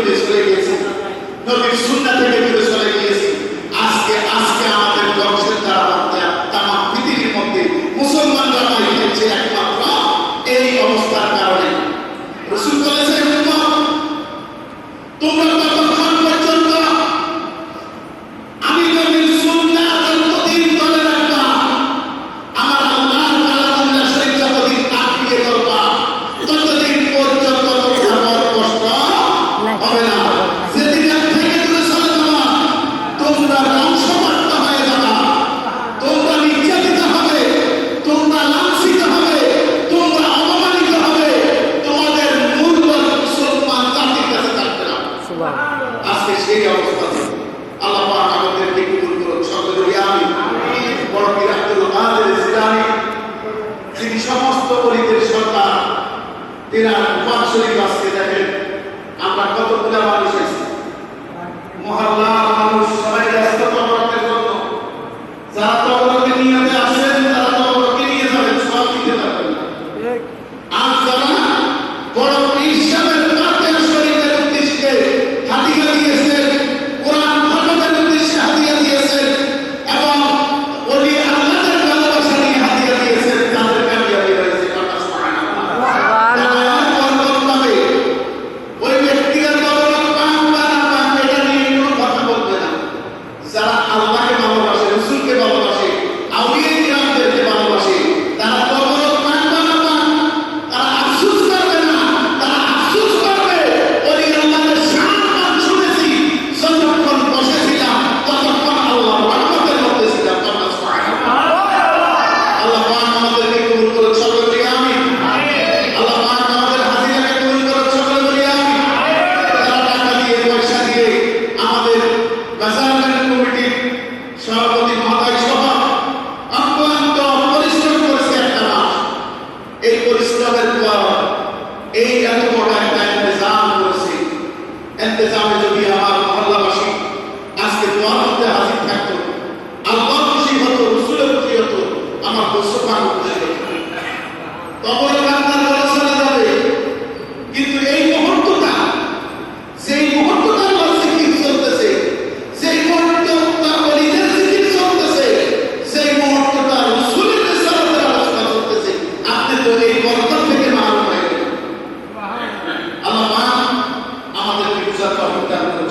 থেকে সরে গেছি, নবীর সুন্নাহ থেকে দূরে সরে গিয়েছি। আজকে আমাদের ধ্বংসের দ্বারা তামাম পৃথিবীর মধ্যে মুসলমানরা মারি খেয়েছে একমাত্র এই অবস্থার কারণে। রাসূল বলেছেন, তোমরা ততক্ষণ পর্যন্ত আমি নবীর সুন্নাহ যতদিন ধরে রাখবা, আমার আল্লাহর কালামুল্লাহ শরীফ যতদিন আঁকড়িয়ে ধরবা, ততদিন পর্যন্ত তোমার কষ্ট হবে না। যেদিন থেকে দূরে সরে যাবা, তোমরা ধ্বংসপ্রাপ্ত হয়ে যাবা, তোমরা নির্যাতিত হবে, তোমরা লাঞ্ছিত হবে, তোমরা অপমানিত হবে, তোমাদের মূল্য মুসলমান জাতির কাছে থাকবে না। আজকে সেই অবস্থা। আল্লাহ পাক আমাদেরকে কবুল করুন, সকলে বলি আমিন। বড় পীর আব্দুল কাদের জিলানী, যিনি সমস্ত ওলিদের সরদার, তিনার উপাস শরীফ আজকে দেখেন আমরা কতগুলো মানুষ আছি, মহল্লার মানুষ সবাই ব্যস্ত তবরকের জন্য। যারা তবরকে নিয়ে আসেন তারা তবরকে নিয়ে যাবেন, সব দিতে পারবেন না। আর যারা বড় পীর সাহেবের কাদের শরীফের উদ্দেশ্যে হাদিয়া দিয়েছেন, কোরআন খতমের উদ্দেশ্যে হাদিয়া দিয়েছেন এবং ওলি আল্লাহদের ভালোবাসা নিয়ে হাদিয়া দিয়েছেন, তাদের কামিয়াবি হয়েছে। ওই ব্যক্তিরা তবরক পান বা না পান এটা নিয়ে কোনো কথা বলবে না। যারা আল্লাহকে ভালোবাসে, রাসূলকে ভালোবাসে, আউলিয়া কিরামদেরকে ভালোবাসে, তারা তবরক পান বা না পান তারা আফসোস করবে না। তারা আফসোস করবে ওলি আল্লাহদের শান মান শুনেছি, যতক্ষণ বসেছিলাম ততক্ষণ আল্লাহর রহমতের মধ্যে ছিলাম। আল্লাহ পাক আমাদেরকে কবুল করুন, সকলে বলি আমিন। আল্লাহ পাক আমাদের হাজিরাকে কবুল করুন, সকলে বলি আমিন। যারা টাকা দিয়ে পয়সা দিয়ে আমাদের বাজার কমিটির সভাপতি মহোদয় সহ অক্লান্ত পরিশ্রম করেছে একটা মাস, এই পরিশ্রমের পর এই এত বড় একটা ইন্তজাম করেছে। ইন্তজামে যদি আমার মহল্লাবাসী আজকে দোয়ার মধ্যে হাজির থাকতো, আল্লাহ খুশি হতো, রাসূলের খুশি হতো, আমার দোস্তপান খুশি হতো, তখন বান্দার বলা চলে যাবে। কিন্তু এই মুহূর্তটা, যেই মুহূর্তটা আমার জিকির চলতেছে, যেই মুহূর্তটা ওলিদের জিকির চলতেছে, যেই মুহূর্তটা রাসূলের রিসালাতের আলোচনা চলতেছে, আপনি তো এই বরকত থেকে মাহরুম হয়ে গেলেন। আল্লাহ পাক আমাদেরকে বুঝার তৌফিক দান করুন।